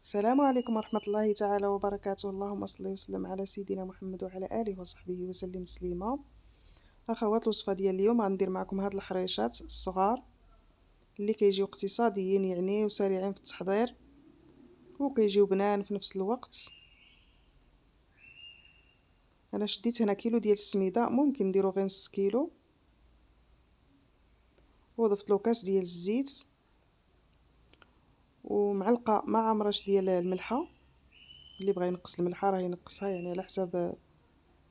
السلام عليكم ورحمة الله تعالى وبركاته. اللهم صل وسلم على سيدنا محمد وعلى آله وصحبه وسلم تسليما. أخوات، الوصفة ديال اليوم غندير معكم هاد الحريشات الصغار اللي كيجيو اقتصاديين يعني وسريعين في التحضير وكيجيو بنان في نفس الوقت. انا شديت هنا كيلو ديال السميده، ممكن نديرو غير نص كيلو، وضفت له كاس ديال الزيت ومعلقه مع عمرش ديال الملحه. اللي بغى ينقص الملحه راه ينقصها يعني على حساب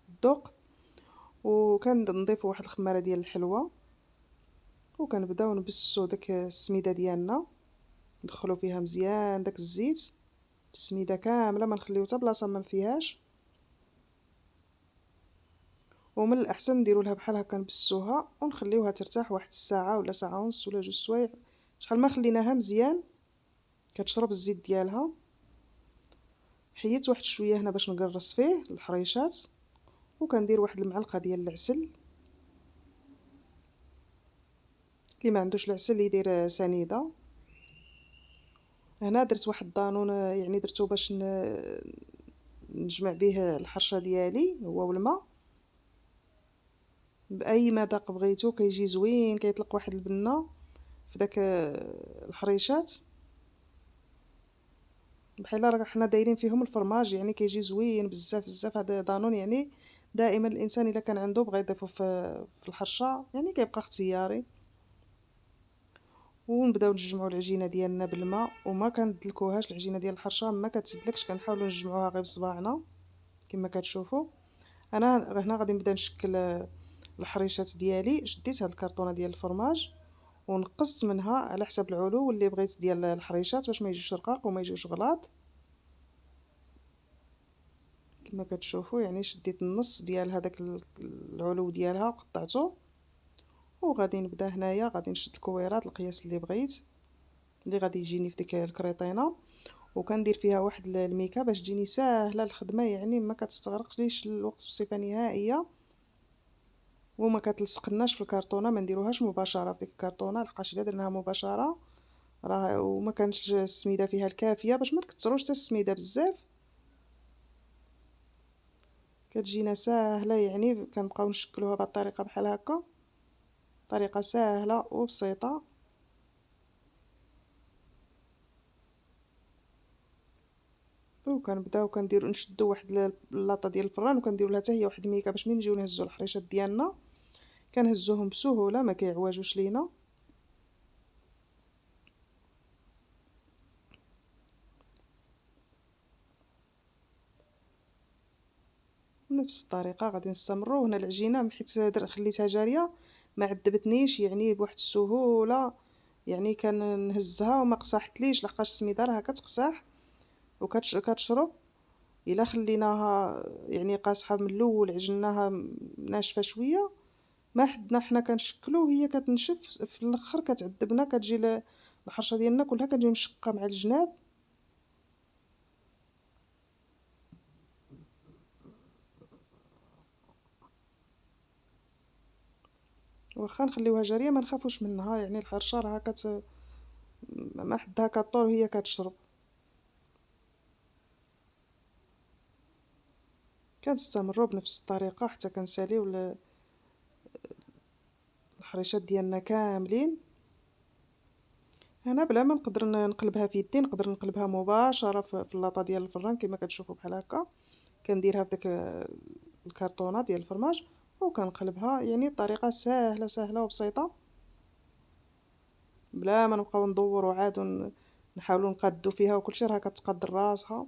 الذوق. وكنضيف واحد الخماره ديال الحلوه، وكنبداو نبسو داك السميده ديالنا، ندخلو فيها مزيان داك الزيت بالسميده كامله، ما نخليو حتى بلاصه ما فيهاش. ومن الاحسن نديرو لها بحال هكا، نبسوها ونخليوها ترتاح واحد الساعه ولا ساعه ونص ولا 2 سوايع. شحال ما خليناها مزيان كتشرب الزيت ديالها. حيت واحد شويه هنا باش نقرص فيه الحريشات، وكندير واحد المعلقه ديال العسل. اللي ما عندوش العسل يدير سنيده. هنا درت واحد الدانون، يعني درتو باش نجمع به الحرشه ديالي هو والماء باي مذاق بغيتو، كيجي زوين، كيطلق واحد البنه في داك الحريشات بحال راه حنا دايرين فيهم الفرماج، يعني كيجي زوين بزاف بزاف. هذا دانون يعني دائما الانسان الا كان عنده بغى يضيفو في الحرشه، يعني كيبقى اختياري. ونبداو نجمعوا العجينه ديالنا بالماء، وما كندلكوهاش العجينه ديال الحرشه، ما كتسدلكش، كنحاولوا نجمعوها غير بصباعنا كما كتشوفوا. انا هنا غادي نبدا نشكل الحريشات ديالي. شديت هاد الكرتونه ديال الفرماج ونقصت منها على حسب العلو اللي بغيت ديال الحريشات، باش ما يجيوش رقاق وما يجيوش غلاط. كما كتشوفوا يعني شديت النص ديال هذاك العلو ديالها وقطعته. وغادي نبدا هنايا، غادي نشد الكويرات القياس اللي بغيت، اللي غادي يجيني في ديك الكريطينه. وكندير فيها واحد الميكه باش تجيني ساهله الخدمه، يعني ما كتستغرقش ليش الوقت بصفه نهائيه، وما كتلصقناش في الكرتونه. ما نديروهاش مباشره في ديك الكرتونه، لحقاش الا درناها مباشره راه وما كانش السميده فيها الكافيه باش ما نكثروش حتى السميده بزاف، كتجينا ساهله. يعني كنبقاو نشكلوها بهذه الطريقه بحال هكا، طريقه ساهله وبسيطه. وكنبداو كنديرو نشدو واحد اللاطه ديال الفران، وكنديرو لها حتى هي واحد الميكه باش ملي نجيو نهزو الحريشات ديالنا كنهزوهم بسهوله، ما كيعواجوش لينا. نفس الطريقه غادي نستمروا. هنا العجينه حيت خليتها جاريه ما عذبتنيش، يعني بواحد السهوله، يعني كنهزها وما قصحتليش، لحقاش السميده راها كتقصح وكتشرب. الا خليناها يعني قاصحه من الاول، عجناها ناشفه شويه، ما حدنا حنا كنشكلو هي كتنشف في الاخر كتعذبنا، كتجي الحرشه ديالنا كلها كتجي مشقه مع الجناب. واخا نخليوها جاريه ما نخافوش منها، يعني الحرشه راها ما حدها كطول وهي كتشرب. كنستمروا بنفس الطريقه حتى كنساليو الحريشات ديالنا كاملين. هنا بلا ما نقدر نقلبها في يدي، نقدر نقلبها مباشره في اللاطه ديال الفران كما كتشوفوا بحال هكا. كنديرها في داك الكرتونه ديال الفرماج وكنقلبها، يعني الطريقه ساهله ساهله وبسيطه، بلا ما نبقاو ندوروا عاد نحاولوا نقادو فيها وكلشي، راه كتقاد راسها.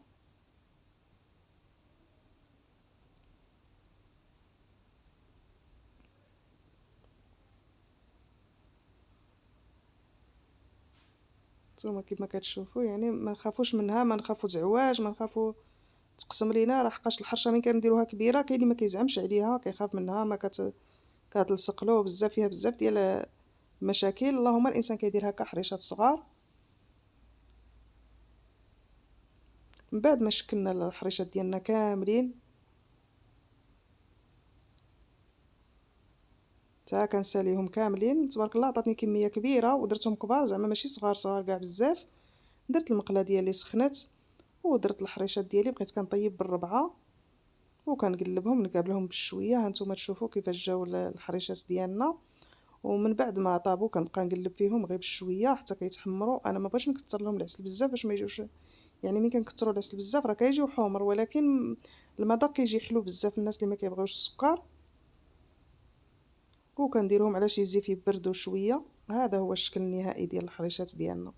نتوما كيما كتشوفوا يعني ما نخافوش منها، ما نخافوا زعواج، ما نخافوا تقسم لينا، راه حقاش الحرشه ملي كنديروها كبيره كاين اللي ما كيزعمش عليها، كيخاف منها، ما كتلصق له بزاف، فيها بزاف ديال المشاكل. اللهم الانسان كيدير هكا حريشات صغار. من بعد ما شكلنا الحريشات ديالنا كاملين تا كنساليهم كاملين، تبارك الله عطاتني كميه كبيره ودرتهم كبار، زعما ماشي صغار صغار كاع بزاف. درت المقله ديالي سخنت ودرت الحريشات ديالي، بقيت كنطيب بالربعه وكنقلبهم نقابلهم بشويه. هانتوما تشوفوا كيفاش جاو الحريشات ديالنا. ومن بعد ما طابوا كنبقى نقلب فيهم غير بشويه حتى كيتحمروا. انا ما بغيتش نكثر لهم العسل بزاف باش ما يجيوش، يعني ملي كنكثروا العسل بزاف راه كيجيو حمر، ولكن المذاق كيجي حلو بزاف الناس اللي ما كيبغيوش السكر. وكنديرهم على شي زيت يبردوا شويه. هذا هو الشكل النهائي ديال الحريشات ديالنا.